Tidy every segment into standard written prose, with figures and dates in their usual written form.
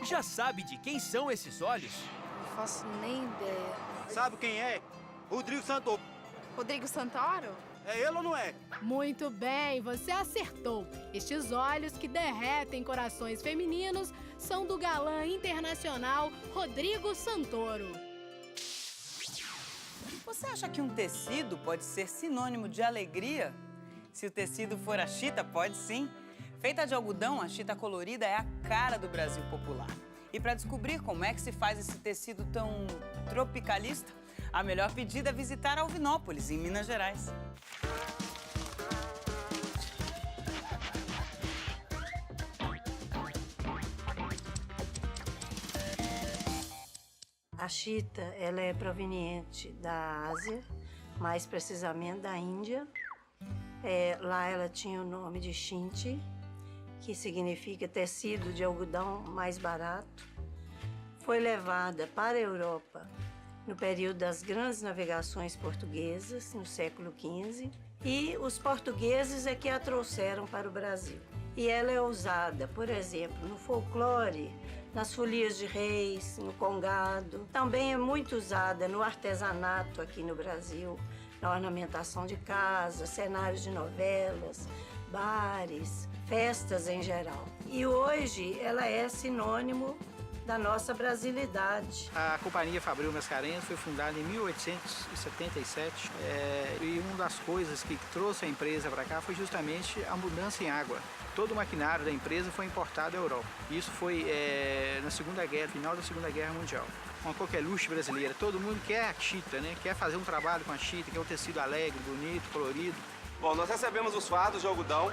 Já sabe de quem são esses olhos? Não faço nem ideia. Sabe quem é? Rodrigo Santoro. Rodrigo Santoro? É ele ou não é? Muito bem, você acertou. Estes olhos que derretem corações femininos são do galã internacional Rodrigo Santoro. Você acha que um tecido pode ser sinônimo de alegria? Se o tecido for a chita, pode sim. Feita de algodão, a chita colorida é a cara do Brasil popular. E para descobrir como é que se faz esse tecido tão tropicalista, a melhor pedida é visitar Alvinópolis, em Minas Gerais. A chita, ela é proveniente da Ásia, mais precisamente da Índia. Lá ela tinha o nome de shinti, que significa tecido de algodão mais barato. Foi levada para a Europa no período das grandes navegações portuguesas, no século XV, e os portugueses é que a trouxeram para o Brasil. E ela é usada, por exemplo, no folclore, nas folias de reis, no congado. Também é muito usada no artesanato aqui no Brasil, na ornamentação de casas, cenários de novelas, bares, festas em geral. E hoje ela é sinônimo da nossa brasilidade. A Companhia Fabril Mascarenhas foi fundada em 1877 e uma das coisas que trouxe a empresa para cá foi justamente a mudança em água. Todo o maquinário da empresa foi importado da Europa. Isso foi na Segunda Guerra, final da Segunda Guerra Mundial. Uma coqueluche brasileira, todo mundo quer a chita, né? Quer fazer um trabalho com a chita, quer um tecido alegre, bonito, colorido. Bom, nós recebemos os fardos de algodão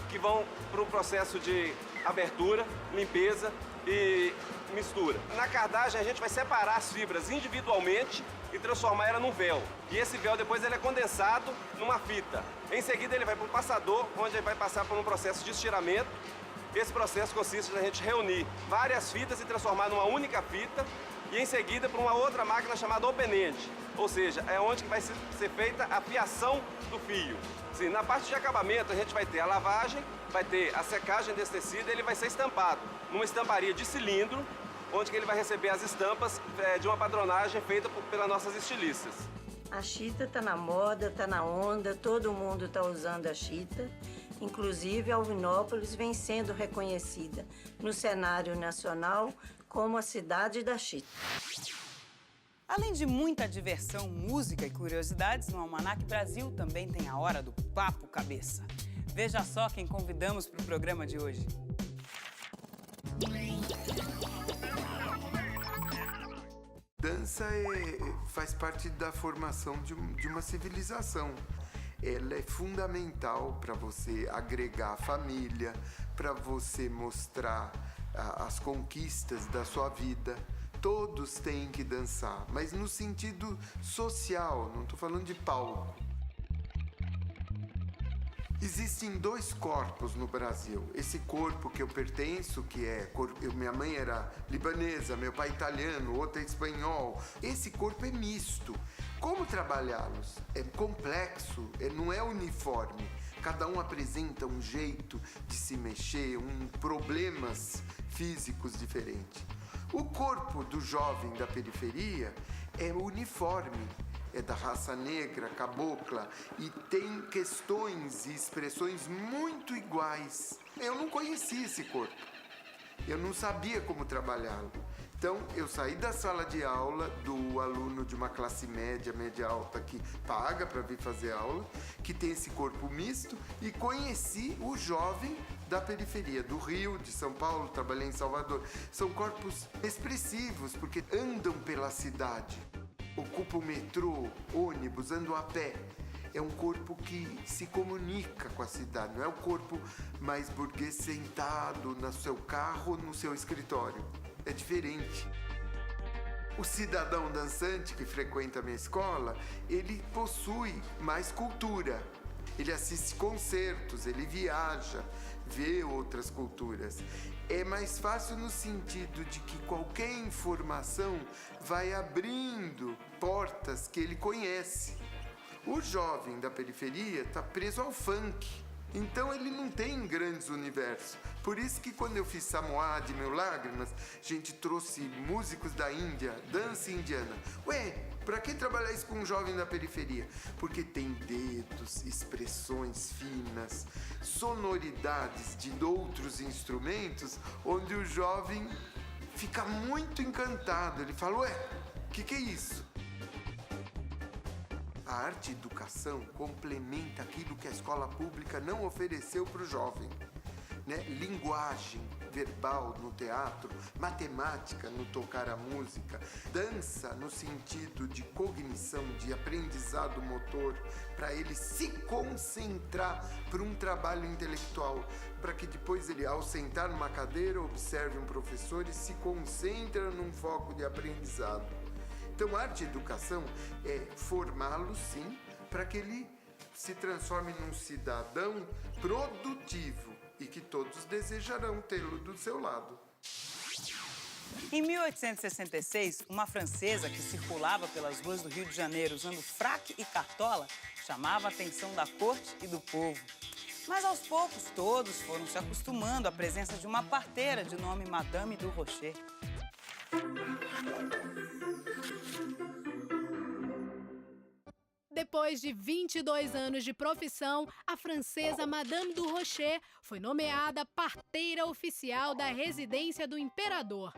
que vão para o processo de abertura, limpeza e mistura. Na cardagem a gente vai separar as fibras individualmente e transformar ela num véu. E esse véu depois ele é condensado numa fita. Em seguida ele vai para o passador, onde ele vai passar por um processo de estiramento. Esse processo consiste na gente reunir várias fitas e transformar numa única fita e em seguida para uma outra máquina chamada open-end, ou seja, é onde que vai ser feita a fiação do fio. Sim, na parte de acabamento a gente vai ter a lavagem, vai ter a secagem desse tecido e ele vai ser estampado numa estamparia de cilindro, onde que ele vai receber as estampas de uma padronagem feita pelas nossas estilistas. A chita está na moda, está na onda, todo mundo está usando a chita. Inclusive, Alvinópolis vem sendo reconhecida no cenário nacional como a cidade da chita. Além de muita diversão, música e curiosidades, no Almanac Brasil também tem a hora do Papo Cabeça. Veja só quem convidamos para o programa de hoje. Dança faz parte da formação de uma civilização. Ela é fundamental para você agregar a família, para você mostrar as conquistas da sua vida. Todos têm que dançar, mas no sentido social, não estou falando de palco. Existem dois corpos no Brasil. Esse corpo que eu pertenço, que é... minha mãe era libanesa, meu pai italiano, outro é espanhol. Esse corpo é misto. Como trabalhá-los? É complexo, não é uniforme. Cada um apresenta um jeito de se mexer, problemas físicos diferentes. O corpo do jovem da periferia é uniforme. É da raça negra, cabocla, e tem questões e expressões muito iguais. Eu não conhecia esse corpo, eu não sabia como trabalhá-lo. Então, eu saí da sala de aula do aluno de uma classe média, média alta, que paga para vir fazer aula, que tem esse corpo misto, e conheci o jovem da periferia, do Rio, de São Paulo, trabalhei em Salvador. São corpos expressivos, porque andam pela cidade. Ocupa o metrô, ônibus, andam a pé. É um corpo que se comunica com a cidade, não é o corpo mais burguês sentado no seu carro, no seu escritório. É diferente. O cidadão dançante que frequenta a minha escola, ele possui mais cultura. Ele assiste concertos, ele viaja, vê outras culturas. É mais fácil no sentido de que qualquer informação vai abrindo portas que ele conhece. O jovem da periferia está preso ao funk. Então ele não tem grandes universos. Por isso que quando eu fiz Samoad, Meu Lágrimas, a gente trouxe músicos da Índia, dança indiana. Ué, pra que trabalhar isso com um jovem da periferia? Porque tem dedos, expressões finas, sonoridades de outros instrumentos, onde o jovem fica muito encantado. Ele fala, ué, o que é isso? A arte e educação complementa aquilo que a escola pública não ofereceu para o jovem, né? Linguagem verbal no teatro, matemática no tocar a música, dança no sentido de cognição, de aprendizado motor, para ele se concentrar para um trabalho intelectual, para que depois ele, ao sentar numa cadeira, observe um professor e se concentra num foco de aprendizado. Então, arte e educação é formá-lo, sim, para que ele se transforme num cidadão produtivo e que todos desejarão tê-lo do seu lado. Em 1866, uma francesa que circulava pelas ruas do Rio de Janeiro usando fraque e cartola chamava a atenção da corte e do povo. Mas, aos poucos, todos foram se acostumando à presença de uma parteira de nome Madame du Rocher. Depois de 22 anos de profissão, a francesa Madame du Rocher foi nomeada parteira oficial da residência do imperador.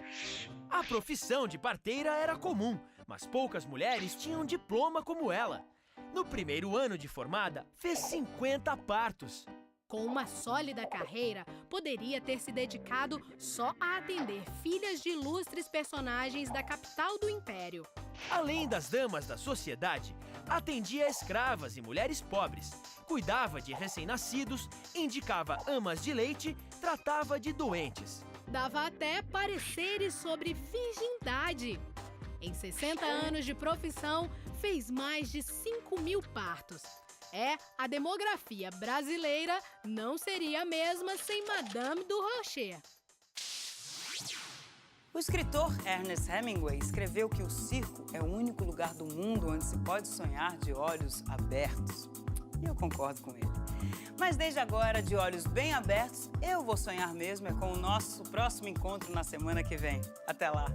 A profissão de parteira era comum, mas poucas mulheres tinham diploma como ela. No primeiro ano de formada, fez 50 partos. Com uma sólida carreira, poderia ter se dedicado só a atender filhas de ilustres personagens da capital do império. Além das damas da sociedade, atendia escravas e mulheres pobres, cuidava de recém-nascidos, indicava amas de leite, tratava de doentes. Dava até pareceres sobre virgindade. Em 60 anos de profissão, fez mais de 5.000 partos. A demografia brasileira não seria a mesma sem Madame du Rocher. O escritor Ernest Hemingway escreveu que o circo é o único lugar do mundo onde se pode sonhar de olhos abertos. E eu concordo com ele. Mas desde agora, de olhos bem abertos, eu vou sonhar mesmo com o nosso próximo encontro na semana que vem. Até lá!